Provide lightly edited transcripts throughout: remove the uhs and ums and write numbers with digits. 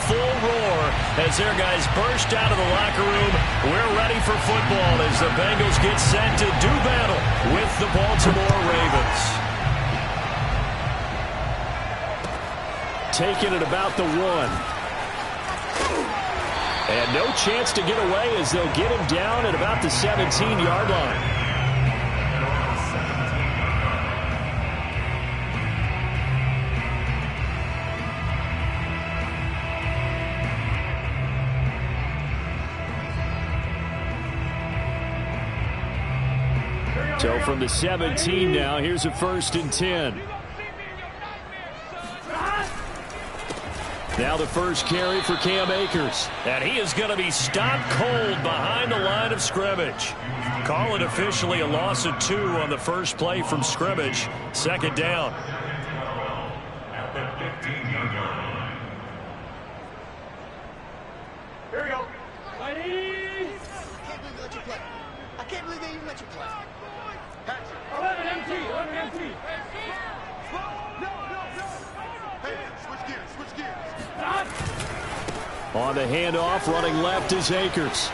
full roar as their guys burst out of the locker room. We're ready for football as the Bengals get set to do battle with the Baltimore Ravens. Taking it about the 1. And no chance to get away as they'll get him down at about the 17-yard line. So from the 17 now, here's a 1st and 10. Now the first carry for Cam Akers. And he is going to be stopped cold behind the line of scrimmage. Call it officially a loss of 2 on the first play from scrimmage. 2nd down. Here we go. I can't believe they let you play. I can't believe they even let you play. 11 MT, 11 MT. No. Hey, switch gears. On the handoff, running left is Akers.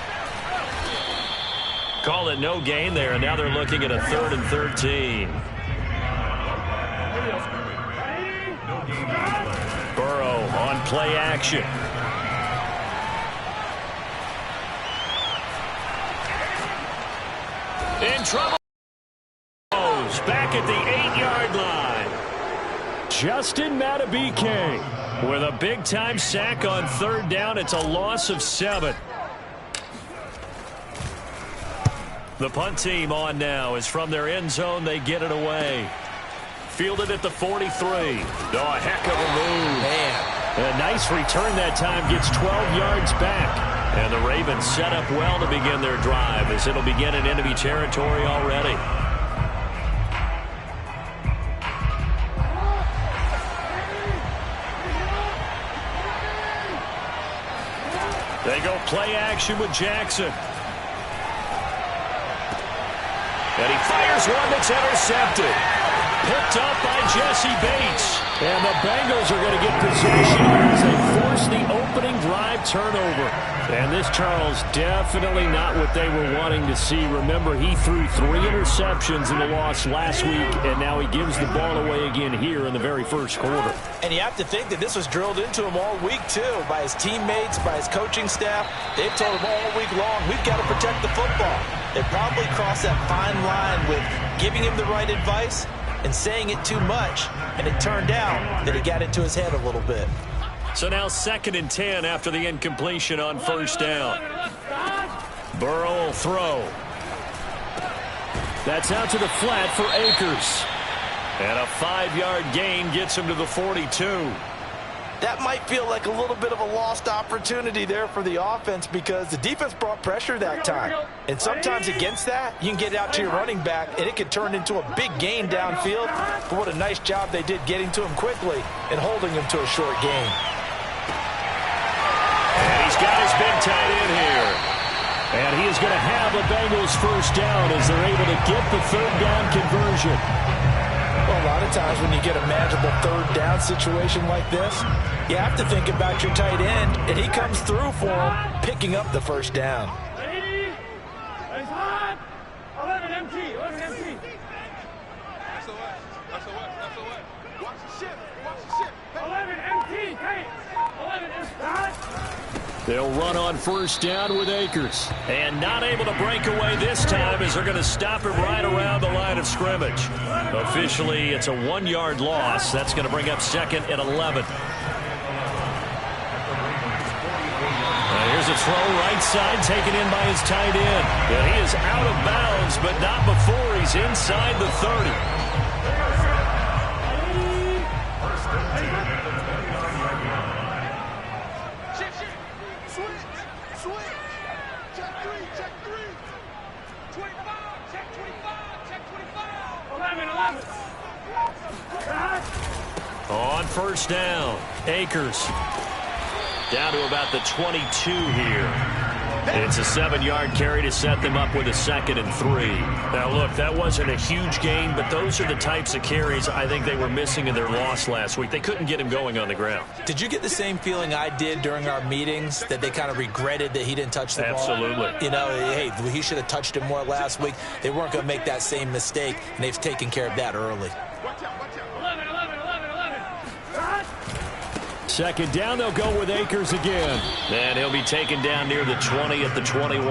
Call it no gain there, and now they're looking at a 3rd and 13. Burrow on play action. In trouble. Back at the 8-yard line. Justin Madubuike with a big-time sack on 3rd down. It's a loss of 7. The punt team on now is from their end zone. They get it away. Fielded at the 43. Oh, a heck of a move. Man. A nice return that time. Gets 12 yards back. And the Ravens set up well to begin their drive as it'll begin in enemy territory already. They go play action with Jackson. And he fires one that's intercepted. Picked up by Jesse Bates. And the Bengals are going to get possession here as they force the opening drive turnover. And this, Charles, definitely not what they were wanting to see. Remember, he threw 3 interceptions in the loss last week, and now he gives the ball away again here in the very first quarter. And you have to think that this was drilled into him all week, too, by his teammates, by his coaching staff. They've told him all week long, we've got to protect the football. They probably crossed that fine line with giving him the right advice and saying it too much, and it turned out that he got into his head a little bit. So now 2nd and 10 after the incompletion on 1st down. Burrow will throw. That's out to the flat for Akers. And a 5-yard gain gets him to the 42. That might feel like a little bit of a lost opportunity there for the offense because the defense brought pressure that time. And sometimes against that, you can get out to your running back, and it could turn into a big gain downfield. But what a nice job they did getting to him quickly and holding him to a short gain. And he's got his big tight end here. And he is going to have a Bengals 1st down as they're able to get the 3rd down conversion. Well, a lot of times when you get a manageable 3rd down situation like this, you have to think about your tight end, and he comes through for him, picking up the 1st down. 11 MT. That's the way. Watch the ship. 11 MT. 11 MT. They'll run on 1st down with Akers. And not able to break away this time as they're going to stop him right around the line of scrimmage. Officially, it's a 1-yard loss. That's going to bring up 2nd and 11. Here's a throw right side taken in by his tight end. And he is out of bounds, but not before he's inside the 30. On 1st down, Akers down to about the 22 here. It's a 7-yard carry to set them up with a 2nd and 3. Now, look, that wasn't a huge gain, but those are the types of carries I think they were missing in their loss last week. They couldn't get him going on the ground. Did you get the same feeling I did during our meetings, that they kind of regretted that he didn't touch the ball? Absolutely. You know, hey, he should have touched it more last week. They weren't going to make that same mistake, and they've taken care of that early. Watch out, watch out. 11. 2nd down, they'll go with Akers again. And he'll be taken down near the 20 at the 21.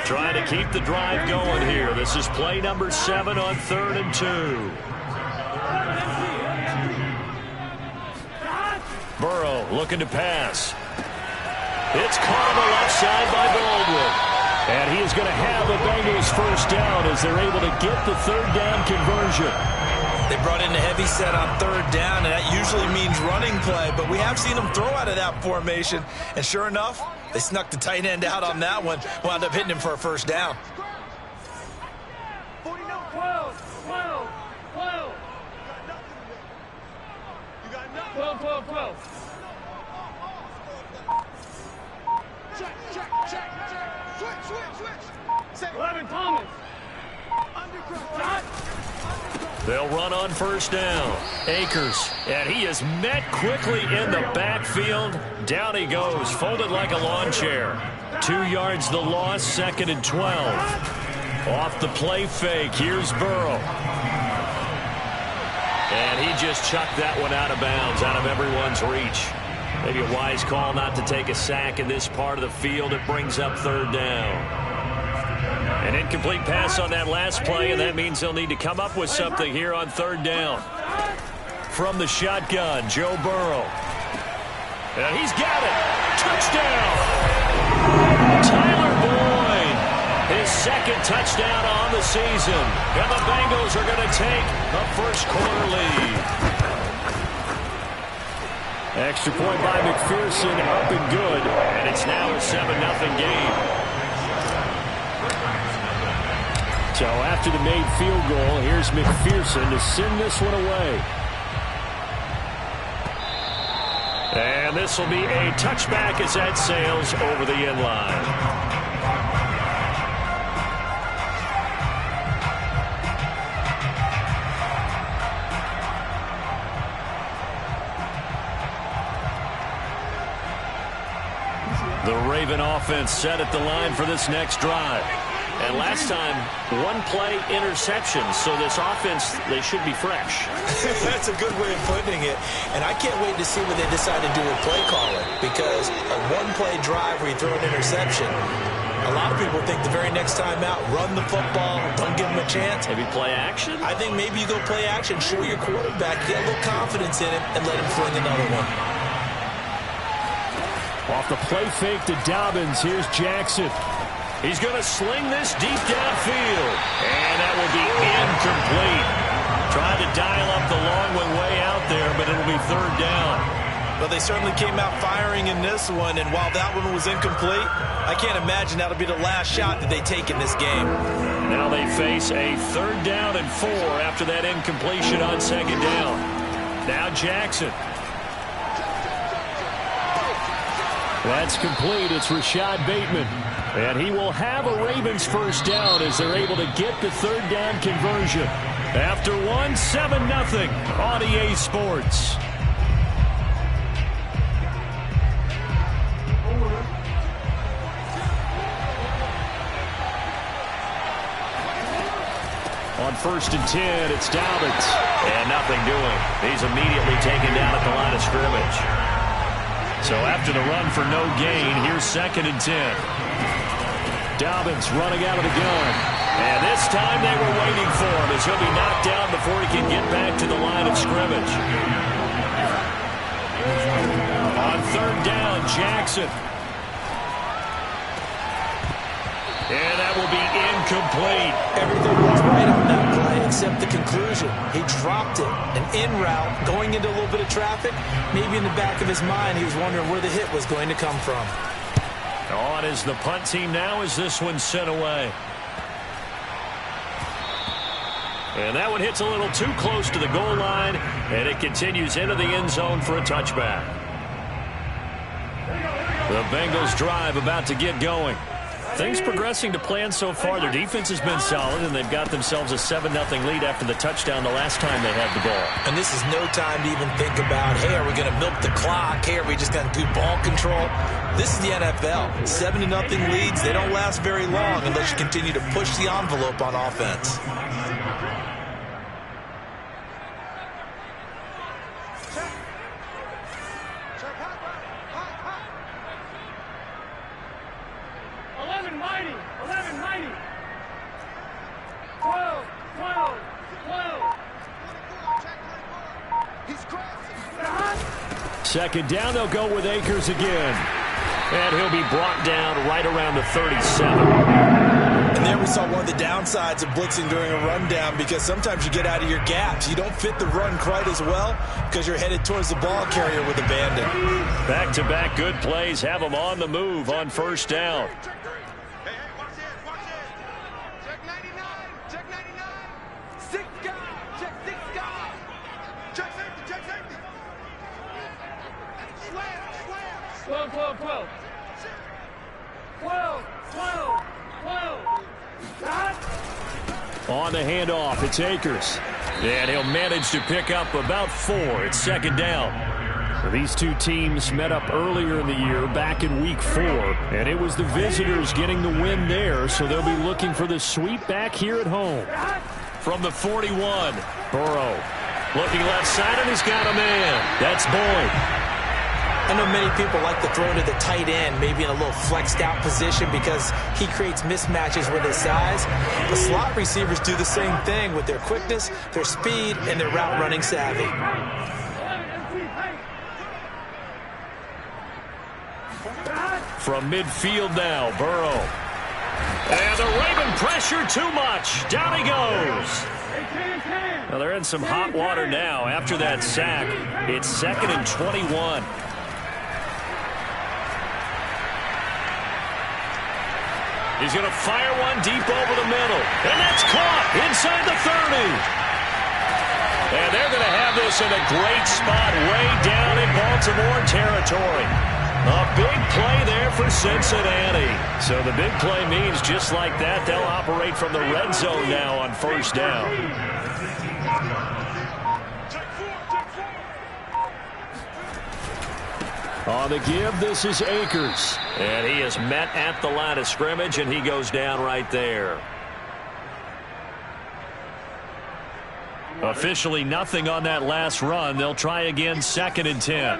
Trying to keep the drive going here. This is play number 7 on 3rd and 2. Burrow looking to pass. It's caught on the left side by Baldwin. And he is going to have the Bengals first down as they're able to get the 3rd down conversion. They brought in a heavy set on 3rd down, and that usually means running play, but we have seen them throw out of that formation. And sure enough, they snuck the tight end out on that one, wound up hitting him for a first down. 12. You got nothing. 12. Check. Switch. Say 11, Thomas. underground. They'll run on 1st down. Akers, and he is met quickly in the backfield. Down he goes, folded like a lawn chair. 2 yards the loss, 2nd and 12. Off the play fake, here's Burrow. And he just chucked that one out of bounds, out of everyone's reach. Maybe a wise call not to take a sack in this part of the field. It brings up 3rd down. An incomplete pass on that last play, and that means they'll need to come up with something here on 3rd down. From the shotgun, Joe Burrow. And he's got it. Touchdown. Tyler Boyd, his 2nd touchdown on the season. And the Bengals are going to take a first-quarter lead. Extra point by McPherson, up and good. And it's now a 7-0 game. So after the made field goal, here's McPherson to send this one away. And this will be a touchback as that sails over the end line. The Raven offense set at the line for this next drive. And last time, 1-play interception. So this offense, they should be fresh. That's a good way of putting it. And I can't wait to see what they decide to do with play calling. Because a 1-play drive where you throw an interception, a lot of people think the very next time out, run the football, don't give them a chance. Maybe play action? I think maybe you go play action, show your quarterback, get a little confidence in him, and let him fling another one. Off the play fake to Dobbins, here's Jackson. He's going to sling this deep downfield. And that will be incomplete. Trying to dial up the long one way out there, but it'll be 3rd down. Well, they certainly came out firing in this one, and while that one was incomplete, I can't imagine that'll be the last shot that they take in this game. Now they face a 3rd down and 4 after that incompletion on 2nd down. Now Jackson. That's complete. It's Rashad Bateman. And he will have a Ravens first down as they're able to get the 3rd down conversion. After 7-0 on EA Sports. On 1st and 10, it's Dobbins. And nothing doing. He's immediately taken down at the line of scrimmage. So after the run for no gain, here's 2nd and 10. Dobbins running out of the gun. And this time they were waiting for him as he'll be knocked down before he can get back to the line of scrimmage. On 3rd down, Jackson. And that will be incomplete. Everything was right on that play except the conclusion. He dropped it. An in route, going into a little bit of traffic. Maybe in the back of his mind, he was wondering where the hit was going to come from. On is the punt team now as this one's sent away. And that one hits a little too close to the goal line, and it continues into the end zone for a touchback. The Bengals drive about to get going. Things progressing to plan so far. Their defense has been solid, and they've got themselves a 7-0 lead after the touchdown the last time they had the ball. And this is no time to even think about, hey, are we going to milk the clock? Hey, are we just going to do ball control? This is the NFL. 7-0 leads, they don't last very long unless you continue to push the envelope on offense. Second down, they'll go with Akers again. And he'll be brought down right around the 37. And there we saw one of the downsides of blitzing during a rundown, because sometimes you get out of your gaps. You don't fit the run quite as well because you're headed towards the ball carrier with abandon. Back-to-back good plays have them on the move on first down. On the handoff, it's Akers. And he'll manage to pick up about 4. It's second down. These two teams met up earlier in the year, back in week 4. And it was the visitors getting the win there, so they'll be looking for the sweep back here at home. From the 41, Burrow. Looking left side, and he's got a man. That's Boyd. I know many people like to throw to the tight end, maybe in a little flexed out position because he creates mismatches with his size. The slot receivers do the same thing with their quickness, their speed, and their route running savvy. From midfield now, Burrow. And the Raven pressure too much. Down he goes. Well, they're in some hot water now after that sack. It's 2nd and 21. He's going to fire one deep over the middle. And that's caught inside the 30. And they're going to have this in a great spot way down in Baltimore territory. A big play there for Cincinnati. So the big play means just like that, they'll operate from the red zone now on first down. On the give, this is Akers. And he is met at the line of scrimmage, and he goes down right there. Officially nothing on that last run. They'll try again, 2nd and 10.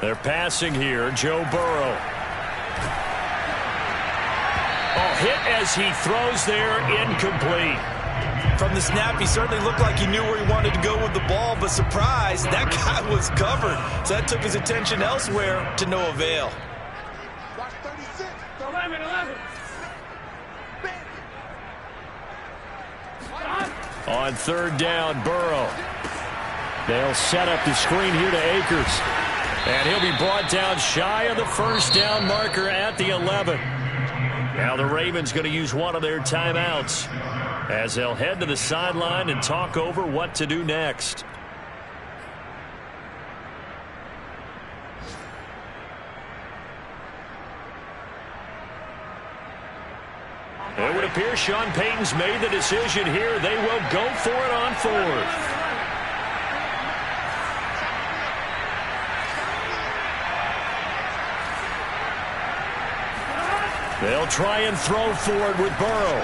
They're passing here, Joe Burrow. Oh, hit as he throws there, incomplete. From the snap, he certainly looked like he knew where he wanted to go with the ball, but surprise, that guy was covered. So that took his attention elsewhere to no avail. Watch 36. 11. On third down, Burrow. They'll set up the screen here to Akers. And he'll be brought down shy of the first down marker at the 11. Now the Ravens going to use one of their timeouts as they'll head to the sideline and talk over what to do next. It would appear Sean Payton's made the decision here. They will go for it on 4th. They'll try and throw forward with Burrow.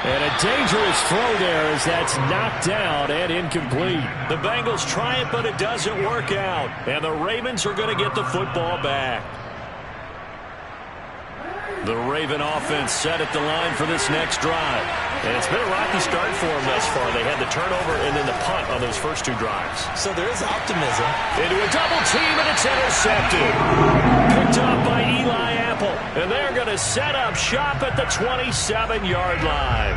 And a dangerous throw there as that's knocked down and incomplete. The Bengals try it, but it doesn't work out. And the Ravens are going to get the football back. The Raven offense set at the line for this next drive. And it's been a rocky start for them thus far. They had the turnover and then the punt on those first 2 drives. So there is optimism. Into a double team, and it's intercepted. Picked up by Eli Apple. And they're going to set up shop at the 27-yard line.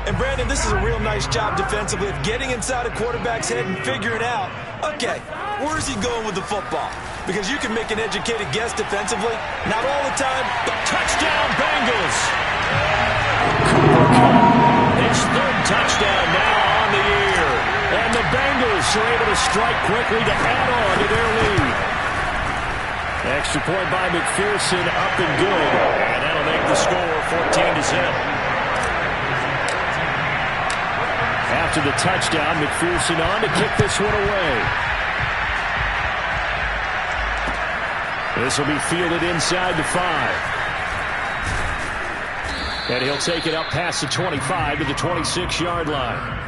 And, Brandon, this is a real nice job defensively of getting inside a quarterback's head and figuring out, okay, where is he going with the football? Because you can make an educated guess defensively. Not all the time, but touchdown Bengals. Cooper Kupp, his 3rd touchdown now on the year. And the Bengals Bengals are able to strike quickly to add on to their lead. Extra point by McPherson, up and good. And that'll make the score 14-0. After the touchdown, McPherson on to kick this one away. This will be fielded inside the 5. And he'll take it up past the 25 to the 26-yard line.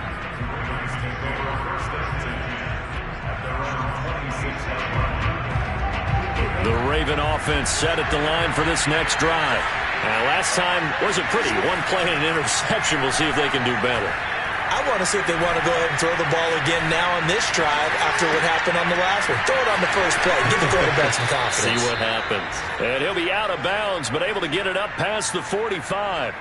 The Raven offense set at the line for this next drive. Last time wasn't pretty. One play and an interception. We'll see if they can do better. I want to see if they want to go ahead and throw the ball again now on this drive after what happened on the last one. Throw it on the first play. Give the quarterback some confidence. See what happens. And he'll be out of bounds, but able to get it up past the 45.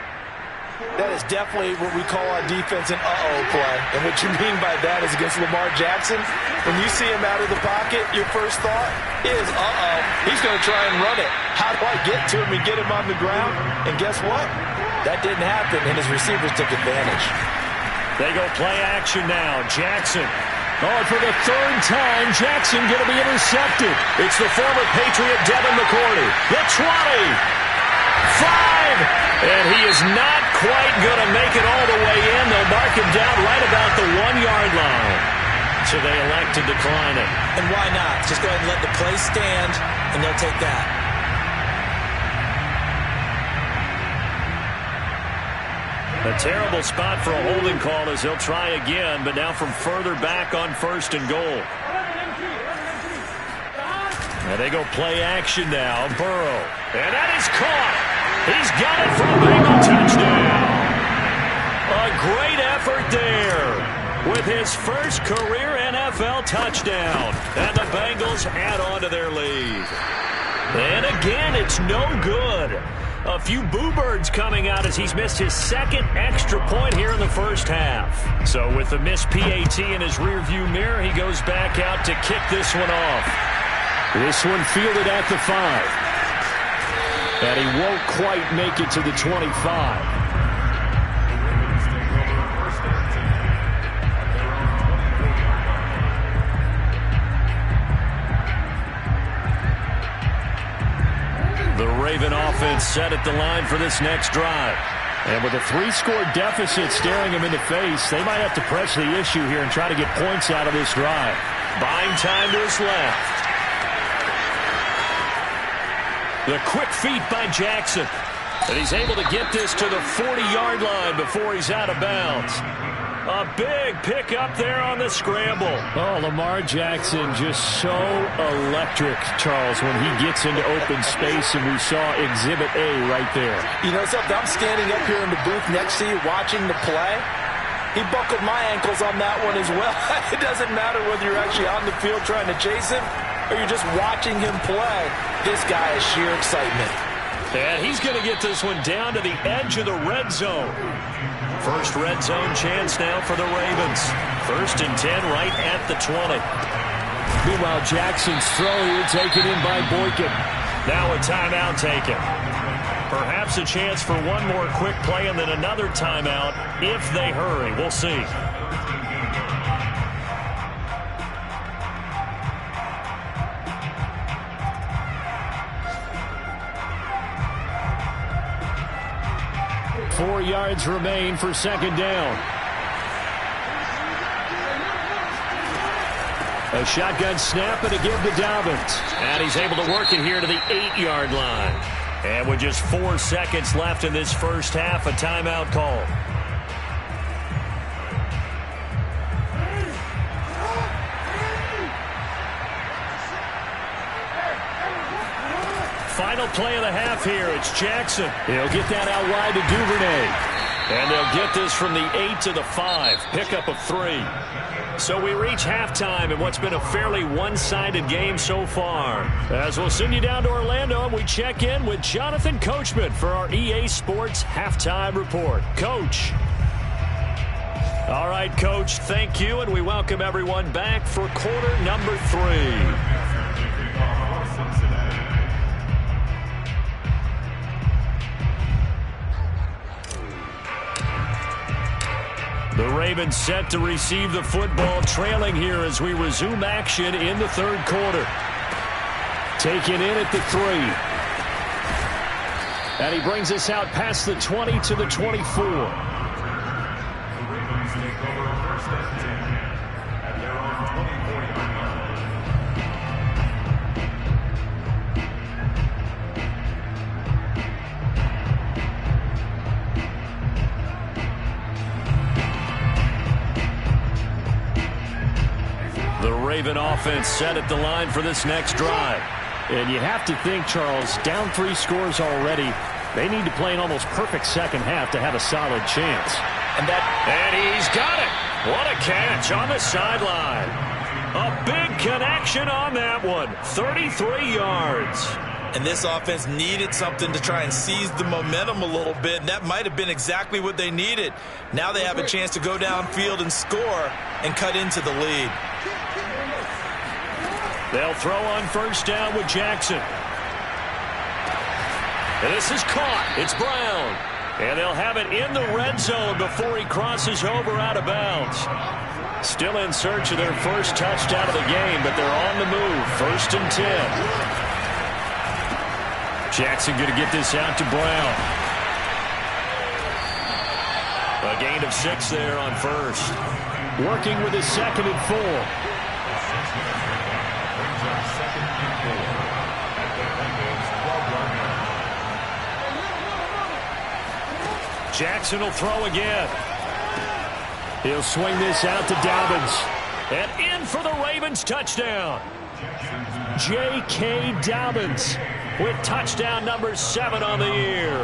That is definitely what we call our defense an uh-oh play. And what you mean by that is against Lamar Jackson, when you see him out of the pocket, your first thought is, uh-oh, he's going to try and run it. How do I get to him and get him on the ground? And guess what? That didn't happen, and his receivers took advantage. They go play action now. Jackson. Oh, for the third time, Jackson going to be intercepted. It's the former Patriot Devin McCourty. The 20. 5. And he is not quite going to make it all the way in. They'll mark him down right about the 1-yard line. So they elect to decline it. And why not? Just go ahead and let the play stand, and they'll take that. A terrible spot for a holding call as they'll try again, but now from further back on 1st and goal. And they go play action now. Burrow. And that is caught. He's got it for a Bengal touchdown. A great effort there with his first career NFL touchdown. And the Bengals add on to their lead. And again, it's no good. A few boo birds coming out as he's missed his second extra point here in the first half. So with the missed PAT in his rearview mirror, he goes back out to kick this one off. This one fielded at the 5. And he won't quite make it to the 25. The Raven offense set at the line for this next drive. And with a 3-score deficit staring him in the face, they might have to press the issue here and try to get points out of this drive. Buying time to his left. The quick feet by Jackson. And he's able to get this to the 40-yard line before he's out of bounds. A big pickup there on the scramble. Oh, Lamar Jackson just so electric, Charles, when he gets into open space, and we saw Exhibit A right there. You know something? I'm standing up here in the booth next to you watching the play. He buckled my ankles on that one as well. It doesn't matter whether you're actually on the field trying to chase him or you're just watching him play. This guy is sheer excitement. And he's going to get this one down to the edge of the red zone. First red zone chance now for the Ravens. 1st and 10 right at the 20. Meanwhile, Jackson's throw here taken in by Boykin. Now a timeout taken. Perhaps a chance for one more quick play and then another timeout if they hurry. We'll see. Four yards remain for second down. A shotgun snap and a give to Dobbins. And he's able to work it here to the 8-yard line. And with just 4 seconds left in this first half, a timeout call. Final play of the half here. It's Jackson. He'll get that out wide to Duvernay. And they'll get this from the 8 to the 5. Pickup of 3. So we reach halftime in what's been a fairly one-sided game so far. As we'll send you down to Orlando, and we check in with Jonathan Coachman for our EA Sports Halftime Report. Coach. All right, Coach, thank you, and we welcome everyone back for quarter number 3. The Ravens set to receive the football, trailing here as we resume action in the third quarter. Taken in at the 3. And he brings us out past the 20 to the 24. The Raven offense set at the line for this next drive. And you have to think, Charles, down 3 scores already. They need to play an almost perfect second half to have a solid chance. And he's got it. What a catch on the sideline. A big connection on that one. 33 yards. And this offense needed something to try and seize the momentum a little bit, and that might have been exactly what they needed. Now they have a chance to go downfield and score and cut into the lead. They'll throw on first down with Jackson. And this is caught. It's Brown. And they'll have it in the red zone before he crosses over out of bounds. Still in search of their first touchdown of the game, but they're on the move. 1st and 10. Jackson going to get this out to Brown. A gain of 6 there on first. Working with his 2nd and 4. Jackson will throw again. He'll swing this out to Dobbins. And in for the Ravens touchdown. J.K. Dobbins with touchdown number 7 on the year.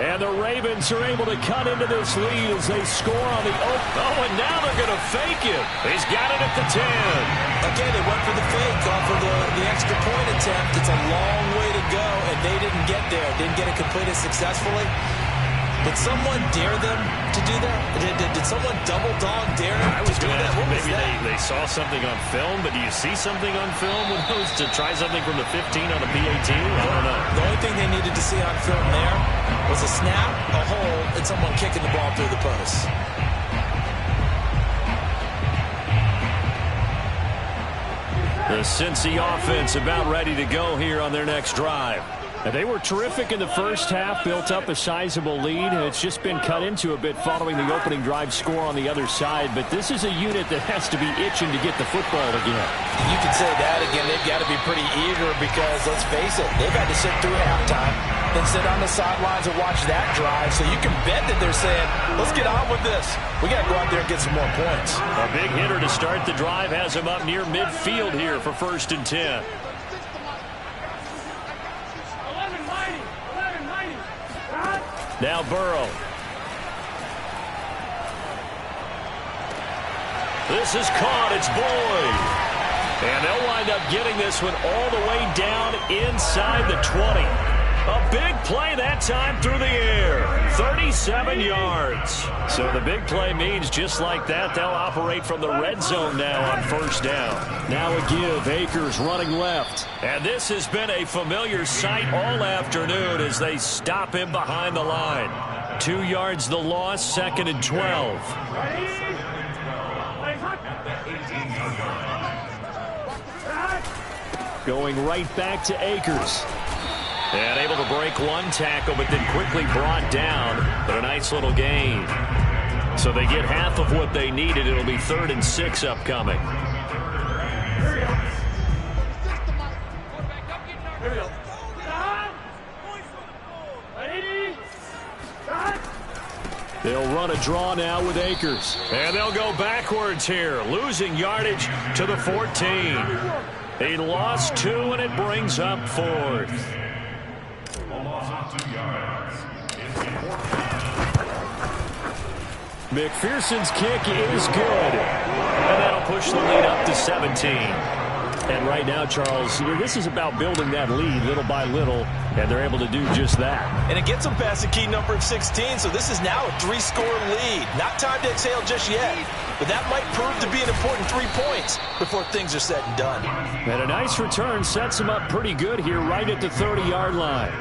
And the Ravens are able to cut into this lead as they score on the oh, and now they're going to fake it. He's got it at the 10. Again, they went for the fake off of the extra point attempt. It's a long way to go, and they didn't get there. Didn't get it completed successfully. Did someone dare them to do that? Did someone double dog dare them to do that? What was maybe that? They saw something on film, but do you see something on film with those to try something from the 15 on the PAT? I don't know. The only thing they needed to see on film there was a snap, a hole, and someone kicking the ball through the post. The Cincy offense about ready to go here on their next drive. And they were terrific in the first half, built up a sizable lead, and it's just been cut into a bit following the opening drive score on the other side. But this is a unit that has to be itching to get the football again. You can say that again. They've got to be pretty eager because, let's face it, they've had to sit through halftime, then sit on the sidelines and watch that drive. So you can bet that they're saying, let's get on with this. We got to go out there and get some more points. A big hitter to start the drive has him up near midfield here for 1st and 10. Now Burrow. This is caught. It's Boyd. And they'll wind up getting this one all the way down inside the 20. A big play that time through the air. 37 yards. So the big play means just like that, they'll operate from the red zone now on first down. Now a give. Akers running left. And this has been a familiar sight all afternoon as they stop him behind the line. 2 yards the loss, 2nd and 12. Going right back to Akers. And able to break one tackle, but then quickly brought down. But a nice little gain. So they get half of what they needed. It'll be 3rd and 6 upcoming. They'll run a draw now with Akers. And they'll go backwards here, losing yardage to the 14. He lost 2, and it brings up 4th. McPherson's kick is good. And that'll push the lead up to 17. And right now, Charles, this is about building that lead little by little, and they're able to do just that. And it gets them past the key number of 16, so this is now a 3-score lead. Not time to exhale just yet, but that might prove to be an important 3 points before things are said and done. And a nice return sets them up pretty good here right at the 30-yard line.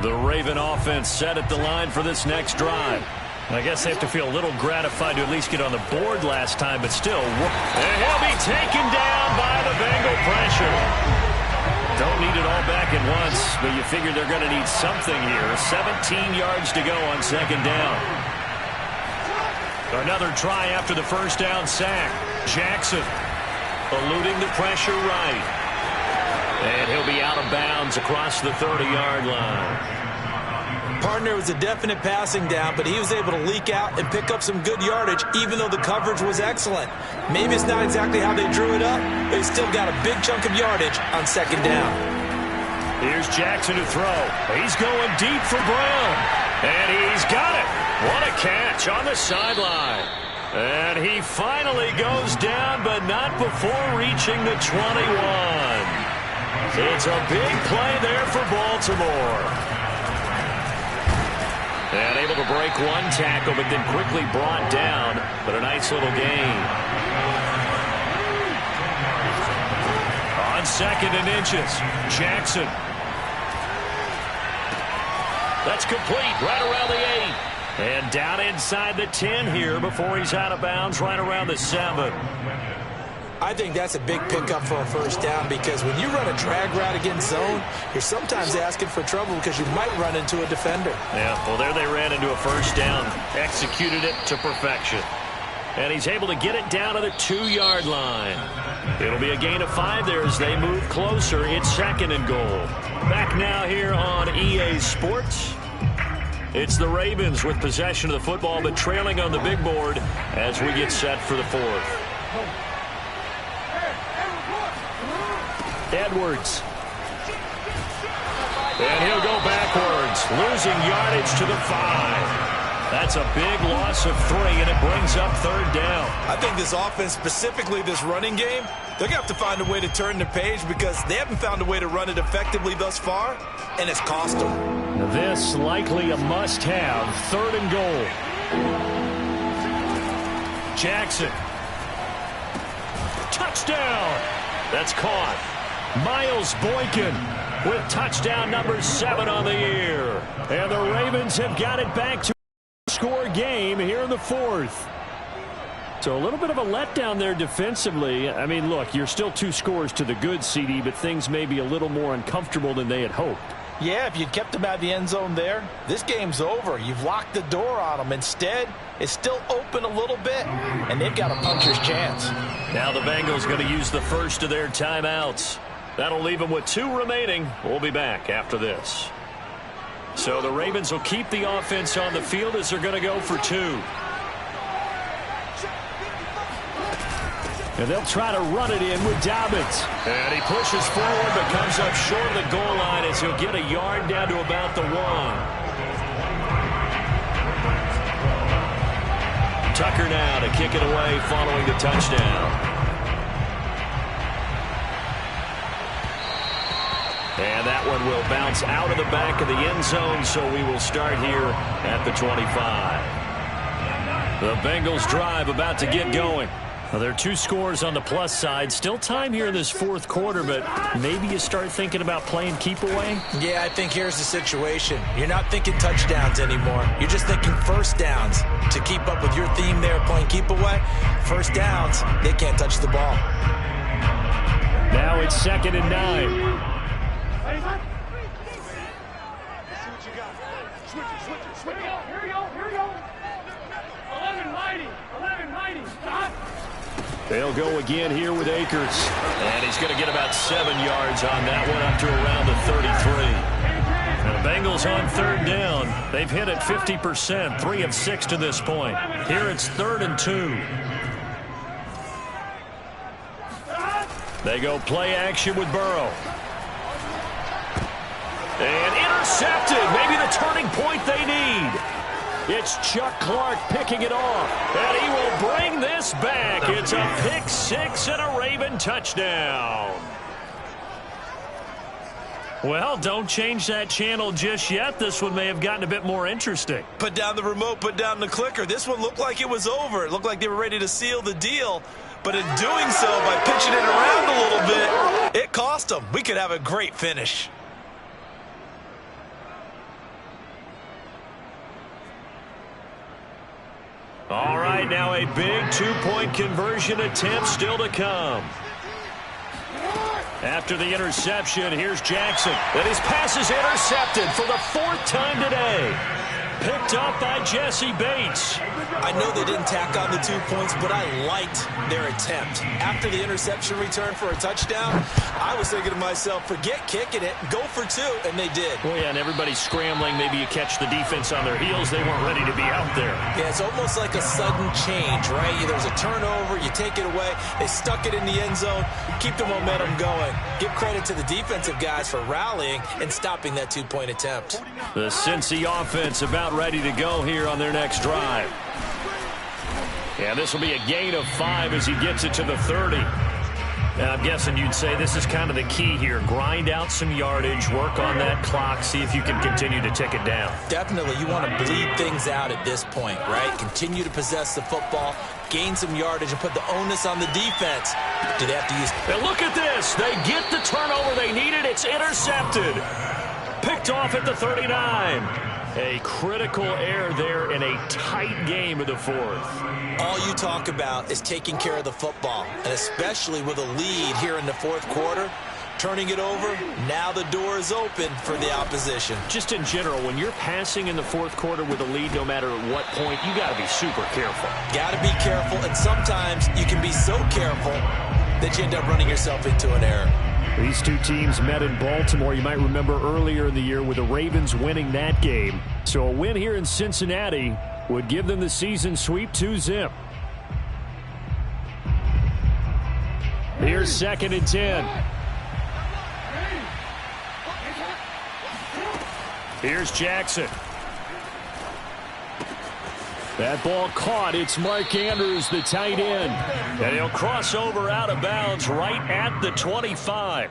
The Raven offense set at the line for this next drive. I guess they have to feel a little gratified to at least get on the board last time, but still. And he'll be taken down by the Bengal pressure. Don't need it all back at once, but you figure they're going to need something here. 17 yards to go on second down. Another try after the first down sack. Jackson eluding the pressure right. And he'll be out of bounds across the 30-yard line. Partner, was a definite passing down, but he was able to leak out and pick up some good yardage, even though the coverage was excellent. Maybe it's not exactly how they drew it up, but he still got a big chunk of yardage on second down. Here's Jackson to throw. He's going deep for Brown. And he's got it. What a catch on the sideline. And he finally goes down, but not before reaching the 21. It's a big play there for Baltimore. And able to break one tackle, but then quickly brought down. But a nice little gain. On second and inches, Jackson. That's complete right around the 8. And down inside the 10 here before he's out of bounds right around the 7. I think that's a big pickup for a first down, because when you run a drag route against zone, you're sometimes asking for trouble because you might run into a defender. Yeah, well, there they ran into a first down, executed it to perfection. And he's able to get it down to the 2-yard line. It'll be a gain of 5 there as they move closer. It's second and goal. Back now here on EA Sports. It's the Ravens with possession of the football, but trailing on the big board as we get set for the 4th. Edwards. And he'll go backwards, losing yardage to the 5. That's a big loss of 3, and it brings up third down. I think this offense, specifically this running game, they're going to have to find a way to turn the page, because they haven't found a way to run it effectively thus far, and it's cost them. This likely a must-have, third and goal. Jackson. Touchdown. That's caught. Miles Boykin with touchdown number 7 on the year. And the Ravens have got it back to a score game here in the 4th. So a little bit of a letdown there defensively. I mean, look, you're still 2 scores to the good, CD, but things may be a little more uncomfortable than they had hoped. Yeah, if you'd kept them out of the end zone there, this game's over. You've locked the door on them. Instead, it's still open a little bit, and they've got a puncher's chance. Now the Bengals going to use the first of their timeouts. That'll leave them with 2 remaining. We'll be back after this. So the Ravens will keep the offense on the field as they're going to go for 2. And they'll try to run it in with Dobbins. And he pushes forward but comes up short of the goal line as he'll get a yard down to about the 1. Tucker now to kick it away following the touchdown. And that one will bounce out of the back of the end zone, so we will start here at the 25. The Bengals drive about to get going. Well, there are 2 scores on the plus side. Still time here in this 4th quarter, but maybe you start thinking about playing keep away? Yeah, I think here's the situation. You're not thinking touchdowns anymore. You're just thinking first downs. To keep up with your theme there, playing keep away, first downs, they can't touch the ball. Now it's second and 9. They'll go again here with Akers. And he's going to get about 7 yards on that one, up to around the 33. And the Bengals on third down. They've hit it 50%, 3 of 6 to this point. Here it's 3rd and 2. They go play action with Burrow. And intercepted. Maybe the turning point they need. It's Chuck Clark picking it off. And he will bring this back. It's a pick-6 and a Raven touchdown. Well, don't change that channel just yet. This one may have gotten a bit more interesting. Put down the remote, put down the clicker. This one looked like it was over. It looked like they were ready to seal the deal. But in doing so, by pitching it around a little bit, it cost them. We could have a great finish. All right, now a big two-point conversion attempt still to come. After the interception, here's Jackson. And his pass is intercepted for the 4th time today. Picked up by Jesse Bates. I know they didn't tack on the 2 points, but I liked their attempt. After the interception return for a touchdown, I was thinking to myself, forget kicking it, go for 2, and they did. Oh, yeah, and everybody's scrambling. Maybe you catch the defense on their heels. They weren't ready to be out there. Yeah, it's almost like a sudden change, right? There's a turnover, you take it away, they stuck it in the end zone, keep the momentum going. Give credit to the defensive guys for rallying and stopping that 2-point attempt. The Cincy offense about ready to go here on their next drive. Yeah, this will be a gain of 5 as he gets it to the 30. Now, I'm guessing you'd say this is kind of the key here. Grind out some yardage, work on that clock, see if you can continue to tick it down. Definitely. You want to bleed things out at this point, right? Continue to possess the football, gain some yardage, and put the onus on the defense. Do they have to use... And look at this. They get the turnover they needed. It's intercepted. Picked off at the 39. A critical error there in a tight game of the 4th. All you talk about is taking care of the football, and especially with a lead here in the 4th quarter, turning it over, now the door is open for the opposition. Just in general, when you're passing in the 4th quarter with a lead, no matter at what point, you got to be super careful. Got to be careful, and sometimes you can be so careful that you end up running yourself into an error. These two teams met in Baltimore, you might remember earlier in the year, with the Ravens winning that game. So a win here in Cincinnati would give them the season sweep 2-zip. Here's 2nd and 10. Here's Jackson. That ball caught. It's Mark Andrews, the tight end. And he'll cross over out of bounds right at the 25.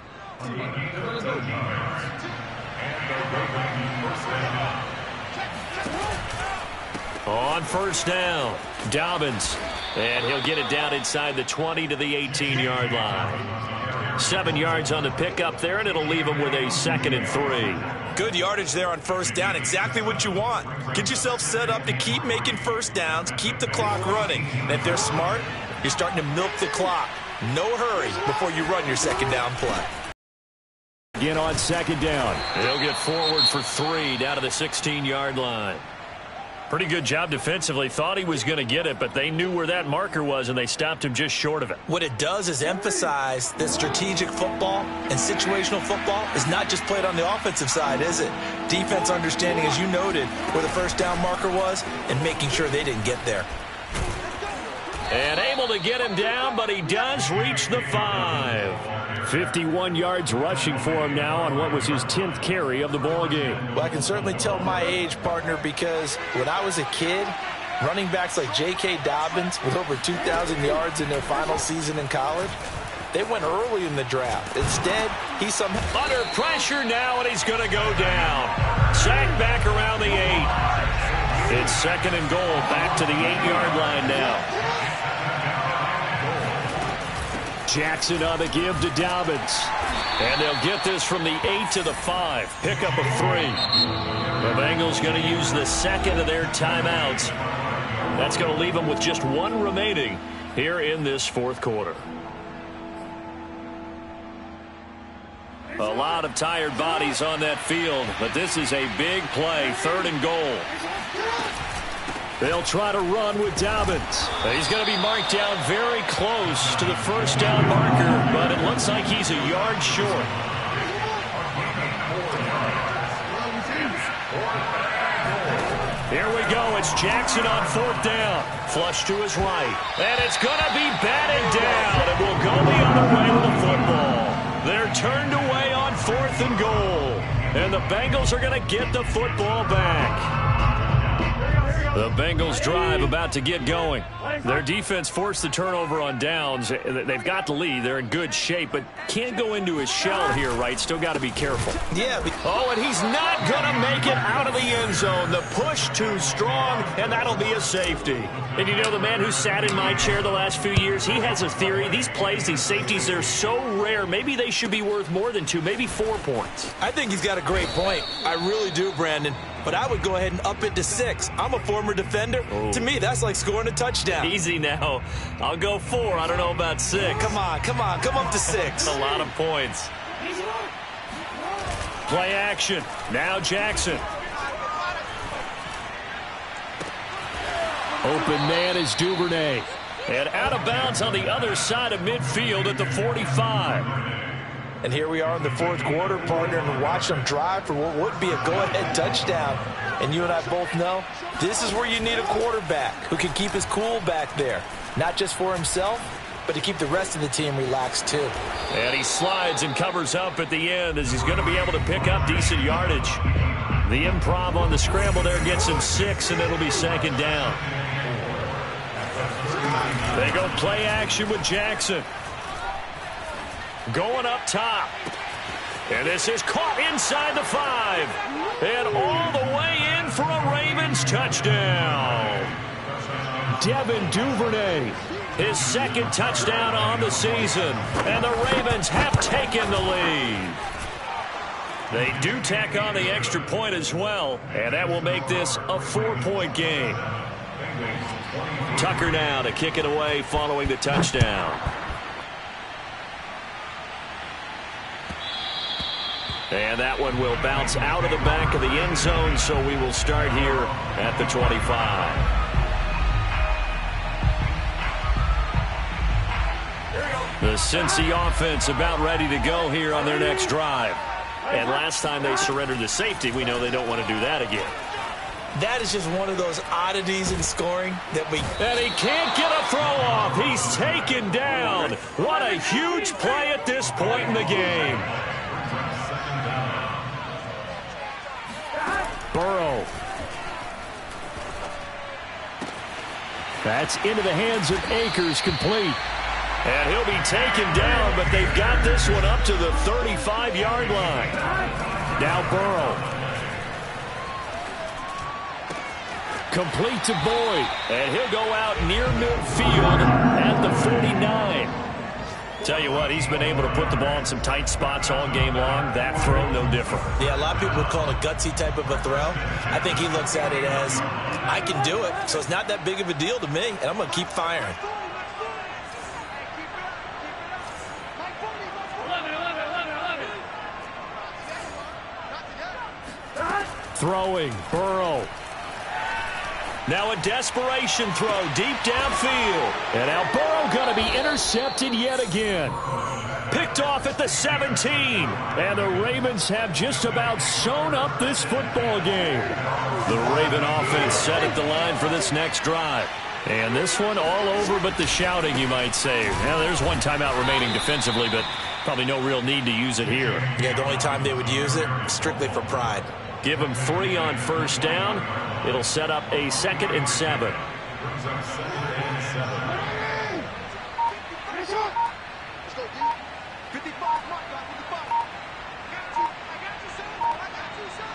On 1st down, Dobbins. And he'll get it down inside the 20 to the 18-yard line. 7 yards on the pickup there, and it'll leave him with a 2nd and 3. Good yardage there on 1st down. Exactly what you want. Get yourself set up to keep making 1st downs, keep the clock running. And if they're smart, you're starting to milk the clock. No hurry before you run your 2nd down play. Again on 2nd down. He'll get forward for 3 down to the 16-yard line. Pretty good job defensively. Thought he was going to get it, but they knew where that marker was, and they stopped him just short of it. What it does is emphasize that strategic football and situational football is not just played on the offensive side, is it? Defense understanding, as you noted, where the 1st down marker was and making sure they didn't get there. And able to get him down, but he does reach the 5. 51 yards rushing for him now on what was his 10th carry of the ball game. Well, I can certainly tell my age, partner, because when I was a kid, running backs like J.K. Dobbins with over 2,000 yards in their final season in college, they went early in the draft. Instead, he's somehow under pressure now, and he's going to go down. Sacked back around the 8. It's 2nd and goal, back to the 8-yard line now. Jackson on the give to Dobbins. And they'll get this from the 8 to the 5. Pickup of 3. The Bengals going to use the 2nd of their timeouts. That's going to leave them with just 1 remaining here in this 4th quarter. A lot of tired bodies on that field, but this is a big play. 3rd and goal. They'll try to run with Dobbins. He's going to be marked down very close to the 1st down marker, but it looks like he's a yard short. Here we go. It's Jackson on 4th down. Flush to his right. And it's going to be batted down. It will go the other way with the football. They're turned away on 4th and goal. And the Bengals are going to get the football back. The Bengals drive about to get going. Their defense forced the turnover on downs. They've got the lead. They're in good shape, but can't go into his shell here, right? Still got to be careful. Yeah. Oh, and he's not going to make it out of the end zone. The push too strong, and that'll be a safety. And you know, the man who sat in my chair the last few years, he has a theory. These plays, these safeties, they're so rare. Maybe they should be worth more than 2, maybe 4 points. I think he's got a great point. I really do, Brandon. but I would go ahead and up it to 6. I'm a former defender. Oh. To me, that's like scoring a touchdown. Easy now. I'll go 4. I don't know about 6. Come on. Come up to 6. A lot of points. Play action. Now Jackson. Open man is Duvernay. And out of bounds on the other side of midfield at the 45. And here we are in the 4th quarter, partner, and watch them drive for what would be a go-ahead touchdown. And you and I both know this is where you need a quarterback who can keep his cool back there. Not just for himself, but to keep the rest of the team relaxed too. And he slides and covers up at the end as he's going to be able to pick up decent yardage. The improv on the scramble there gets him 6, and it'll be 2nd down. They go play action with Jackson. Going up top. And this is caught inside the 5. And all the way in for a Ravens touchdown. Devin Duvernay, his 2nd touchdown on the season. And the Ravens have taken the lead. They do tack on the extra point as well. And that will make this a 4-point game. Tucker now to kick it away following the touchdown. And that one will bounce out of the back of the end zone, so we will start here at the 25. The Cincy offense about ready to go here on their next drive. And last time they surrendered the safety, we know they don't want to do that again. That is just one of those oddities in scoring that we... And he can't get a throw off. He's taken down. What a huge play at this point in the game. Burrow. That's into the hands of Akers, complete. And he'll be taken down, but they've got this one up to the 35-yard line. Now Burrow. Complete to Boyd. And he'll go out near midfield at the 49. Tell you what, he's been able to put the ball in some tight spots all game long. That throw, no different. Yeah, a lot of people would call it a gutsy type of a throw. I think he looks at it as, I can do it, so it's not that big of a deal to me, and I'm going to keep firing. Throwing, Burrow. Now a desperation throw deep downfield. And now Burrow going to be intercepted yet again. Picked off at the 17. And the Ravens have just about sewn up this football game. The Raven offense set at the line for this next drive. And this one all over but the shouting, you might say. Now there's one timeout remaining defensively, but probably no real need to use it here. Yeah, the only time they would use it, strictly for pride. Give them 3 on 1st down. It'll set up a 2nd and 7.